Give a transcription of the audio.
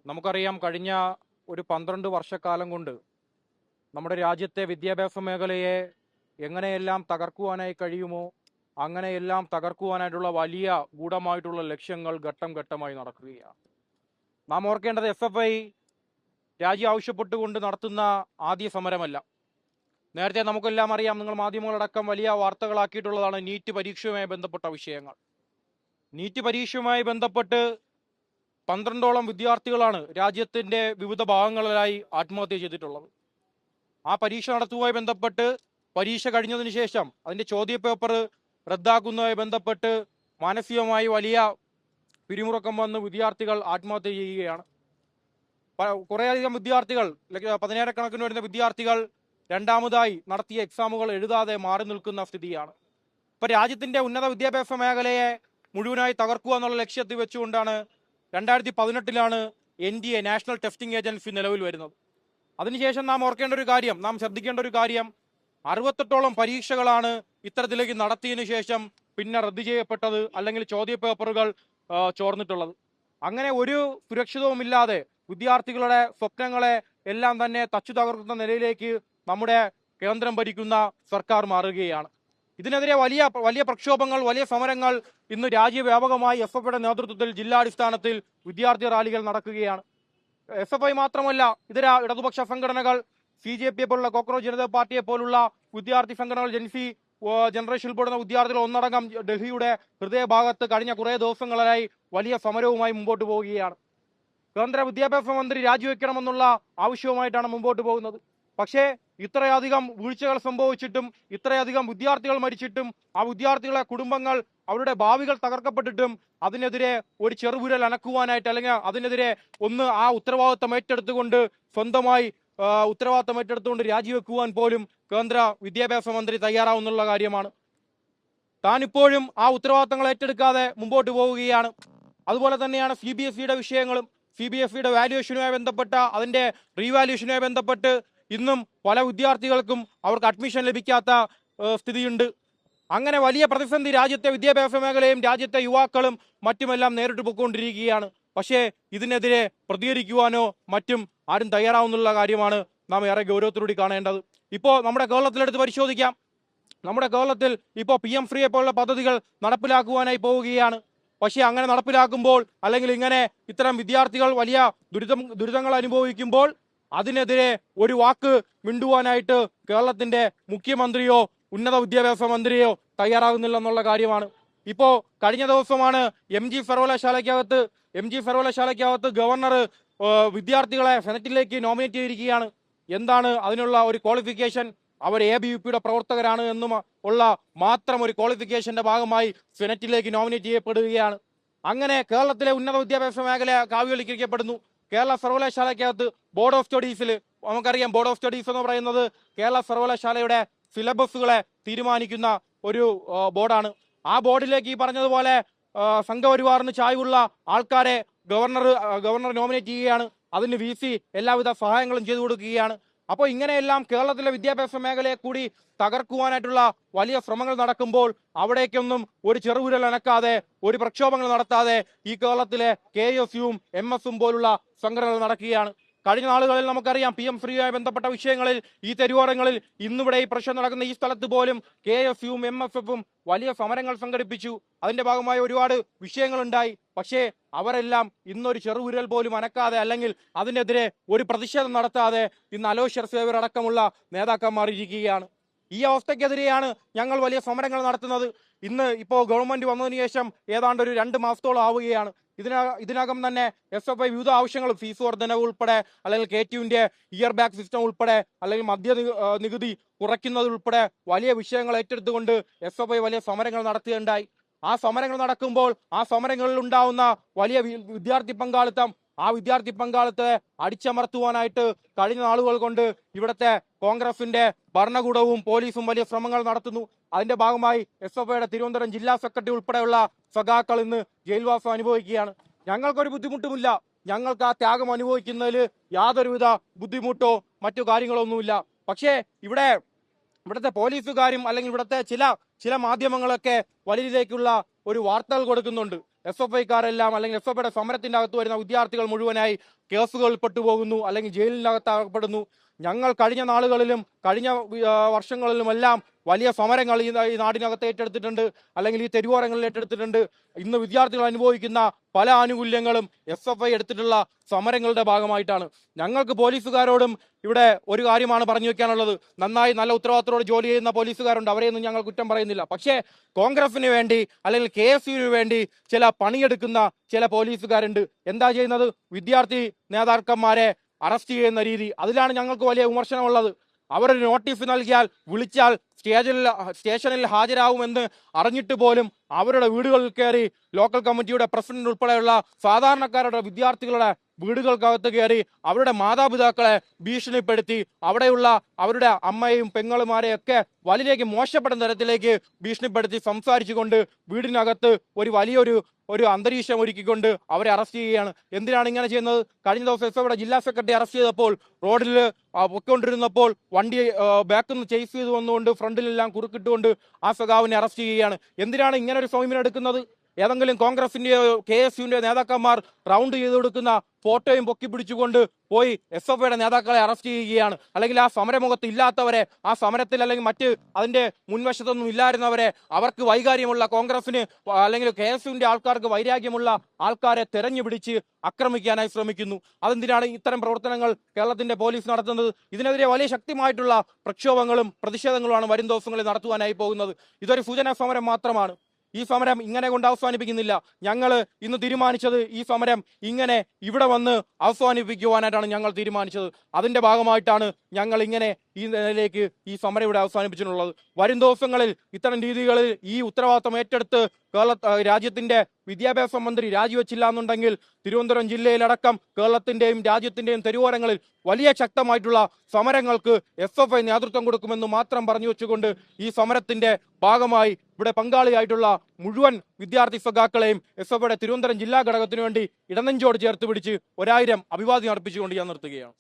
നമുക്കറിയാം കഴിഞ്ഞ ഒരു 12 വർഷക്കാലം കൊണ്ട് നമ്മുടെ രാജ്യത്തെ വിദ്യാഭ്യാസ മേഖലയെ എങ്ങനെയെല്ലാം തകർക്കുവാനായി കഴിയുമോ അങ്ങനെയെല്ലാം തകർക്കുവാനായിട്ടുള്ള വലിയ ഗൂഢമായിട്ടുള്ള ലക്ഷ്യങ്ങൾ ഘട്ടം ഘട്ടമായി നടക്കുകയാണ്. നാം ഓർക്കേണ്ടത് SFI രാജ്യം ആവശ്യപ്പെട്ടുകൊണ്ട് നടത്തുന്ന ആദ്യ സമരമല്ല. നേരത്തെ നമുക്കെല്ലാം അറിയാം, നിങ്ങൾ മാധ്യമങ്ങളടക്കം വലിയ വാർത്തകളാക്കിയിട്ടുള്ളതാണ് നീറ്റ് പരീക്ഷയുമായി ബന്ധപ്പെട്ട വിഷയങ്ങൾ. നീറ്റ് പരീക്ഷയുമായി ബന്ധപ്പെട്ട് 12ഓളം വിദ്യാർത്ഥികളാണ് രാജ്യത്തിന്റെ വിവിധ ഭാഗങ്ങളിലായി ആത്മഹത്യ ചെയ്തിട്ടുള്ളത്. ആ പരീക്ഷ നടത്തുന്നതുമായി ബന്ധപ്പെട്ട് പരീക്ഷ കഴിഞ്ഞതിന് ശേഷം അതിന്റെ ചോദ്യപേപ്പർ റദ്ദാക്കുന്നതുമായി ബന്ധപ്പെട്ട് മാനസികമായി വലിയ പിരിമുറുക്കം വന്ന് വിദ്യാർത്ഥികൾ ആത്മഹത്യ ചെയ്യുകയാണ്. കുറേയധികം വിദ്യാർത്ഥികൾ, 17,000 വരുന്ന വിദ്യാർത്ഥികൾ രണ്ടാമതായി നടത്തിയ എക്സാമുകൾ എഴുതാതെ മാറി നിൽക്കുന്ന സ്ഥിതിയാണ്. ഇപ്പൊ രാജ്യത്തിന്റെ ഉന്നത വിദ്യാഭ്യാസ മേഖലയെ മുഴുവനായി തകർക്കുക എന്നുള്ള ലക്ഷ്യത്തിൽ വെച്ചുകൊണ്ടാണ് 2018 NTA നാഷണൽ ടെസ്റ്റിംഗ് ഏജൻസി നിലവിൽ വരുന്നത്. അതിനുശേഷം നാം ഓർക്കേണ്ട ഒരു കാര്യം, നാം ശ്രദ്ധിക്കേണ്ട ഒരു കാര്യം, 68ഓളം പരീക്ഷകളാണ് ഇത്തരത്തിലേക്ക് നടത്തിയതിനു ശേഷം പിന്നെ റദ്ദു ചെയ്യപ്പെട്ടത്, അല്ലെങ്കിൽ ചോദ്യപേപ്പറുകൾ ചോർന്നിട്ടുള്ളത്. അങ്ങനെ ഒരു സുരക്ഷിതവുമില്ലാതെ വിദ്യാർത്ഥികളുടെ സ്വപ്നങ്ങളെ എല്ലാം തന്നെ തച്ചു തകർക്കുന്ന നിലയിലേക്ക് നമ്മുടെ കേന്ദ്രം ഭരിക്കുന്ന സർക്കാർ മാറുകയാണ്. ഇതിനെതിരെ വലിയ വലിയ പ്രക്ഷോഭങ്ങൾ, വലിയ സമരങ്ങൾ ഇന്ന് രാജ്യവ്യാപകമായി SFIയുടെ നേതൃത്വത്തിൽ ജില്ലാടിസ്ഥാനത്തിൽ വിദ്യാർത്ഥി റാലികൾ നടക്കുകയാണ്. SFI മാത്രമല്ല, ഇതര ഇടതുപക്ഷ സംഘടനകൾ, CJP പോലുള്ള കോക്രോച്ച് ജനതാ പാർട്ടിയെ പോലുള്ള വിദ്യാർത്ഥി സംഘടനകൾ, ജനറേഷൻ ഉൾപ്പെടുന്ന വിദ്യാർത്ഥികൾ ഒന്നടങ്കം ഡൽഹിയുടെ ഹൃദയഭാഗത്ത് കഴിഞ്ഞ കുറേ ദിവസങ്ങളായി വലിയ സമരവുമായി മുമ്പോട്ട് പോവുകയാണ്. കേന്ദ്ര വിദ്യാഭ്യാസ മന്ത്രി രാജിവെക്കണമെന്നുള്ള ആവശ്യവുമായിട്ടാണ് മുമ്പോട്ട് പോകുന്നത്. പക്ഷേ ഇത്രയധികം വീഴ്ചകൾ സംഭവിച്ചിട്ടും, ഇത്രയധികം വിദ്യാർത്ഥികൾ മരിച്ചിട്ടും, ആ വിദ്യാർത്ഥികളെ കുടുംബങ്ങൾ, അവരുടെ ഭാവികൾ തകർക്കപ്പെട്ടിട്ടും അതിനെതിരെ ഒരു ചെറുവിരൽ അനക്കുവാനായിട്ട്, അല്ലെങ്കിൽ അതിനെതിരെ ഒന്ന് ആ ഉത്തരവാദിത്തം ഏറ്റെടുത്തുകൊണ്ട് സ്വന്തമായി ഉത്തരവാദിത്തം ഏറ്റെടുത്തുകൊണ്ട് രാജിവെക്കുവാൻ പോലും കേന്ദ്ര വിദ്യാഭ്യാസ മന്ത്രി തയ്യാറാവുന്നുള്ള കാര്യമാണ്. താൻ ഇപ്പോഴും ആ ഉത്തരവാദിത്തങ്ങൾ ഏറ്റെടുക്കാതെ മുമ്പോട്ട് പോവുകയാണ്. അതുപോലെ തന്നെയാണ് CBSEയുടെ വിഷയങ്ങളും. CBSEയുടെ വാല്യുവേഷനുമായി ബന്ധപ്പെട്ട, അതിന്റെ റീവാല്യുവേഷനുമായി ബന്ധപ്പെട്ട് ഇന്നും പല വിദ്യാർത്ഥികൾക്കും അവർക്ക് അഡ്മിഷൻ ലഭിക്കാത്ത സ്ഥിതിയുണ്ട്. അങ്ങനെ വലിയ പ്രതിസന്ധി രാജ്യത്തെ വിദ്യാഭ്യാസ മേഖലയും രാജ്യത്തെ യുവാക്കളും മറ്റുമെല്ലാം നേരിട്ട് പോയിക്കൊണ്ടിരിക്കുകയാണ്. പക്ഷേ ഇതിനെതിരെ പ്രതികരിക്കുവാനോ മറ്റും ആരും തയ്യാറാവുന്നുള്ള കാര്യമാണ് നാം ഏറെ ഗൗരവത്തോടുകൂടി കാണേണ്ടത്. ഇപ്പോൾ നമ്മുടെ കേരളത്തിലെടുത്ത് പരിശോധിക്കാം. നമ്മുടെ കേരളത്തിൽ ഇപ്പോൾ PM ശ്രീയെ പോലുള്ള പദ്ധതികൾ നടപ്പിലാക്കുവാനായി പോവുകയാണ്. പക്ഷേ അങ്ങനെ നടപ്പിലാക്കുമ്പോൾ, അല്ലെങ്കിൽ ഇങ്ങനെ ഇത്തരം വിദ്യാർത്ഥികൾ വലിയ ദുരിതങ്ങൾ അനുഭവിക്കുമ്പോൾ അതിനെതിരെ ഒരു വാക്ക് മിണ്ടുവാനായിട്ട് കേരളത്തിന്റെ മുഖ്യമന്ത്രിയോ ഉന്നത വിദ്യാഭ്യാസ മന്ത്രിയോ തയ്യാറാകുന്നില്ല എന്നുള്ള കാര്യമാണ്. ഇപ്പോ കഴിഞ്ഞ ദിവസമാണ് MG സർവകലാശാലയ്ക്കകത്ത് ഗവർണർ വിദ്യാർത്ഥികളെ സെനറ്റിലേക്ക് നോമിനേറ്റ് ചെയ്തിരിക്കുകയാണ്. എന്താണ് അതിനുള്ള ഒരു ക്വാളിഫിക്കേഷൻ? അവർ ABVPയുടെ പ്രവർത്തകരാണ് എന്നും ഉള്ള മാത്രം ഒരു ക്വാളിഫിക്കേഷന്റെ ഭാഗമായി സെനറ്റിലേക്ക് നോമിനേറ്റ് ചെയ്യപ്പെടുകയാണ്. അങ്ങനെ കേരളത്തിലെ ഉന്നത വിദ്യാഭ്യാസ മേഖല കാവ്യവൽക്കരിക്കപ്പെടുന്നു. കേരള സർവകലാശാലയ്ക്കകത്ത് ബോർഡ് ഓഫ് സ്റ്റഡീസിൽ, നമുക്കറിയാം ബോർഡ് ഓഫ് സ്റ്റഡീസ് എന്ന് പറയുന്നത് കേരള സർവകലാശാലയുടെ സിലബസുകളെ തീരുമാനിക്കുന്ന ഒരു ബോർഡാണ്. ആ ബോർഡിലേക്ക് ഈ പറഞ്ഞതുപോലെ സംഘപരിവാറിന് ചായ്വുള്ള ആൾക്കാരെ ഗവർണർ നോമിനേറ്റ് ചെയ്യുകയാണ്. അതിന് VC എല്ലാവിധ സഹായങ്ങളും ചെയ്തു കൊടുക്കുകയാണ്. അപ്പോൾ ഇങ്ങനെയെല്ലാം കേരളത്തിലെ വിദ്യാഭ്യാസ മേഖലയെ കൂടി തകർക്കുവാനായിട്ടുള്ള വലിയ ശ്രമങ്ങൾ നടക്കുമ്പോൾ അവിടേക്കൊന്നും ഒരു ചെറുവിരൽ അനക്കാതെ, ഒരു പ്രക്ഷോഭങ്ങൾ നടത്താതെ ഈ കേരളത്തിലെ KSUവും MS പോലുള്ള സംഘടനകൾ നടക്കുകയാണ്. കഴിഞ്ഞ നാളുകളിൽ നമുക്കറിയാം PM ശ്രീയുമായി ബന്ധപ്പെട്ട വിഷയങ്ങളിൽ ഈ തെരുവോരങ്ങളിൽ, ഇന്നിവിടെ ഈ പ്രശ്നം നടക്കുന്ന ഈ സ്ഥലത്ത് പോലും KSUവും MSFും വലിയ സമരങ്ങൾ സംഘടിപ്പിച്ചു. അതിന്റെ ഭാഗമായി ഒരുപാട് വിഷയങ്ങളുണ്ടായി. പക്ഷേ അവരെല്ലാം ഇന്നൊരു ചെറുവിരൽ പോലും അനക്കാതെ, അല്ലെങ്കിൽ അതിനെതിരെ ഒരു പ്രതിഷേധം നടത്താതെ ഇന്ന് അലോഷ്യർ സേവ്യർ അടക്കമുള്ള നേതാക്കന്മാർ ഇരിക്കുകയാണ്. ഈ അവസ്ഥക്കെതിരെയാണ് ഞങ്ങൾ വലിയ സമരങ്ങൾ നടത്തുന്നത്. ഇപ്പോൾ ഗവൺമെന്റ് വന്നതിന് ശേഷം ഏതാണ്ട് ഒരു 2 മാസത്തോളം ആവുകയാണ്. ഇതിനകം തന്നെ SFI വിവിധ ആവശ്യങ്ങൾ, ഫീസ് വർധനവ് ഉൾപ്പെടെ, അല്ലെങ്കിൽ KTUവിന്റെ ഇയർ ബാക്ക് സിസ്റ്റം ഉൾപ്പെടെ, അല്ലെങ്കിൽ മദ്യ നികുതി കുറയ്ക്കുന്നത് ഉൾപ്പെടെ വലിയ വിഷയങ്ങൾ ഏറ്റെടുത്തുകൊണ്ട് SFI വലിയ സമരങ്ങൾ നടത്തുകയുണ്ടായി. ആ സമരങ്ങൾ നടക്കുമ്പോൾ ആ സമരങ്ങളിൽ ഉണ്ടാവുന്ന വലിയ വിദ്യാർത്ഥി പങ്കാളിത്തം, ആ വിദ്യാർത്ഥി പങ്കാളിത്തത്തെ അടിച്ചമർത്തുവാനായിട്ട് കഴിഞ്ഞ നാളുകൾ കൊണ്ട് ഇവിടുത്തെ കോൺഗ്രസിന്റെ ഭരണകൂടവും പോലീസും വലിയ ശ്രമങ്ങൾ നടത്തുന്നു. അതിന്റെ ഭാഗമായി SFIയുടെ തിരുവനന്തപുരം ജില്ലാ സെക്രട്ടറി ഉൾപ്പെടെയുള്ള സഖാക്കൾ ഇന്ന് ജയിൽവാസം അനുഭവിക്കുകയാണ്. ഞങ്ങൾക്കൊരു ബുദ്ധിമുട്ടുമില്ല. ഞങ്ങൾക്ക് ആ ത്യാഗം അനുഭവിക്കുന്നതിൽ യാതൊരുവിധ ബുദ്ധിമുട്ടോ മറ്റു കാര്യങ്ങളോ ഒന്നുമില്ല. പക്ഷേ ഇവിടുത്തെ പോലീസുകാരും, അല്ലെങ്കിൽ ഇവിടുത്തെ ചില മാധ്യമങ്ങളൊക്കെ വലിയതിലേക്കുള്ള ഒരു വാർത്തകൾ കൊടുക്കുന്നുണ്ട്. SFIക്കാരെല്ലാം അല്ലെങ്കിൽ SFIയുടെ സമരത്തിന്റെ അകത്ത് വരുന്ന വിദ്യാർത്ഥികൾ മുഴുവനായി കേസുകളിൽ പെട്ടുപോകുന്നു, അല്ലെങ്കിൽ ജയിലിനകത്ത് അകപ്പെടുന്നു. ഞങ്ങൾ കഴിഞ്ഞ നാളുകളിലും കഴിഞ്ഞ വർഷങ്ങളിലുമെല്ലാം വലിയ സമരങ്ങൾ ഈ നാടിനകത്ത് ഏറ്റെടുത്തിട്ടുണ്ട്, അല്ലെങ്കിൽ ഈ തെരുവോരങ്ങളിൽ ഏറ്റെടുത്തിട്ടുണ്ട്. ഇന്ന് വിദ്യാർത്ഥികൾ അനുഭവിക്കുന്ന പല ആനുകൂല്യങ്ങളും SFI എടുത്തിട്ടുള്ള സമരങ്ങളുടെ ഭാഗമായിട്ടാണ്. ഞങ്ങൾക്ക് പോലീസുകാരോടും ഇവിടെ ഒരു കാര്യമാണ് പറഞ്ഞു വെക്കാനുള്ളത്. നന്നായി നല്ല ഉത്തരവാദിത്തത്തോടെ ജോലി ചെയ്യുന്ന പോലീസുകാരുണ്ട്, അവരെയൊന്നും ഞങ്ങൾ കുറ്റം പറയുന്നില്ല. പക്ഷേ കോൺഗ്രസിന് വേണ്ടി അല്ലെങ്കിൽ KSUവിന് വേണ്ടി ചില പണിയെടുക്കുന്ന ചില പോലീസുകാരുണ്ട്. എന്താ ചെയ്യുന്നത്? വിദ്യാർത്ഥി നേതാക്കന്മാരെ അറസ്റ്റ് ചെയ്യുന്ന രീതി, അതിലാണ് ഞങ്ങൾക്ക് വലിയ വിമർശനമുള്ളത്. അവരൊരു നോട്ടീസ് നൽകിയാൽ വിളിച്ചാൽ സ്റ്റേഷനിൽ ഹാജരാകുമെന്ന് അറിഞ്ഞിട്ട് പോലും അവരുടെ വീടുകളിൽ കയറി ലോക്കൽ കമ്മിറ്റിയുടെ പ്രസിഡന്റ് ഉൾപ്പെടെയുള്ള സാധാരണക്കാരുടെ വിദ്യാർത്ഥികളുടെ വീടുകൾക്കകത്ത് കയറി അവരുടെ മാതാപിതാക്കളെ ഭീഷണിപ്പെടുത്തി അവിടെയുള്ള അവരുടെ അമ്മയും പെങ്ങളുമാരെയൊക്കെ വലിയ മോശപ്പെടുന്ന തരത്തിലേക്ക് ഭീഷണിപ്പെടുത്തി സംസാരിച്ചുകൊണ്ട് വീടിനകത്ത് ഒരു അന്തരീക്ഷം ഒരുക്കിക്കൊണ്ട് അവരെ അറസ്റ്റ് ചെയ്യുകയാണ്. എന്തിനാണ് ഇങ്ങനെ ചെയ്യുന്നത്? കഴിഞ്ഞ ദിവസം SFIയുടെ ജില്ലാ സെക്രട്ടറി അറസ്റ്റ് ചെയ്തപ്പോൾ റോഡിൽ പൊയ്ക്കൊണ്ടിരുന്നപ്പോൾ വണ്ടി ബാക്കിൽ നിന്ന് ചേസ് ചെയ്ത് വന്നുകൊണ്ട് ഫ്രണ്ടിലെല്ലാം കുറുക്കിട്ടുകൊണ്ട് ആ സഖാവിനെ അറസ്റ്റ് ചെയ്യുകയാണ്. എന്തിനാണ് ഇങ്ങനെ ഒരു സമീപനം എടുക്കുന്നത്? ഏതെങ്കിലും കോൺഗ്രസിന്റെയോ KSUവിന്റെയോ നേതാക്കന്മാർ റൗണ്ട് ചെയ്ത് കൊടുക്കുന്ന ഫോട്ടോയും പൊക്കി പിടിച്ചുകൊണ്ട് പോയി SFIയുടെ നേതാക്കളെ അറസ്റ്റ് ചെയ്യുകയാണ്. അല്ലെങ്കിൽ ആ സമരമുഖത്ത് ഇല്ലാത്തവരെ, ആ സമരത്തിൽ അല്ലെങ്കിൽ മറ്റ് അതിന്റെ മുൻവശത്തൊന്നും ഇല്ലായിരുന്നവരെ, അവർക്ക് വൈകാര്യമുള്ള കോൺഗ്രസിന് അല്ലെങ്കിൽ KSUവിന്റെ ആൾക്കാർക്ക് വൈരാഗ്യമുള്ള ആൾക്കാരെ തെരഞ്ഞു പിടിച്ച് ആക്രമിക്കാനായി ശ്രമിക്കുന്നു. അതെന്തിനാണ് ഇത്തരം പ്രവർത്തനങ്ങൾ കേരളത്തിന്റെ പോലീസ് നടത്തുന്നത്? ഇതിനെതിരെ വലിയ ശക്തമായിട്ടുള്ള പ്രക്ഷോഭങ്ങളും പ്രതിഷേധങ്ങളുമാണ് വരും ദിവസങ്ങളിൽ നടത്തുവാനായി പോകുന്നത്. ഇതൊരു സൂചനാ സമരം മാത്രമാണ്. ഈ സമരം ഇങ്ങനെ കൊണ്ട് അവസാനിപ്പിക്കുന്നില്ല. ഞങ്ങൾ ഇന്ന് തീരുമാനിച്ചത് ഈ സമരം ഇങ്ങനെ ഇവിടെ വന്ന് അവസാനിപ്പിക്കുവാനായിട്ടാണ് ഞങ്ങൾ തീരുമാനിച്ചത്. അതിന്റെ ഭാഗമായിട്ടാണ് ഞങ്ങൾ ഇങ്ങനെ ഈ നിലയിലേക്ക് ഈ സമരം ഇവിടെ അവസാനിപ്പിച്ചിട്ടുള്ളത്. വരും ദിവസങ്ങളിൽ ഇത്തരം രീതികളിൽ ഈ ഉത്തരവാദിത്തം ഏറ്റെടുത്ത് രാജ്യത്തിന്റെ വിദ്യാഭ്യാസ മന്ത്രി രാജിവെച്ചില്ല എന്നുണ്ടെങ്കിൽ തിരുവനന്തപുരം ജില്ലയിലടക്കം കേരളത്തിന്റെയും രാജ്യത്തിന്റെയും തെരുവോരങ്ങളിൽ വലിയ ശക്തമായിട്ടുള്ള സമരങ്ങൾക്ക് SFI നേതൃത്വം കൊടുക്കുമെന്ന് മാത്രം പറഞ്ഞു വെച്ചുകൊണ്ട് ഈ സമരത്തിന്റെ ഭാഗമായി ഇവിടെ പങ്കാളിയായിട്ടുള്ള മുഴുവൻ വിദ്യാർത്ഥി സഖാക്കളെയും SFIയുടെ തിരുവനന്തപുരം ജില്ലാ ഘടകത്തിനു വേണ്ടി ഇടനെഞ്ചോട് ചേർത്ത് പിടിച്ച് 1000 അഭിവാദ്യം അർപ്പിച്ചുകൊണ്ട് ഞാൻ നിർത്തുകയാണ്.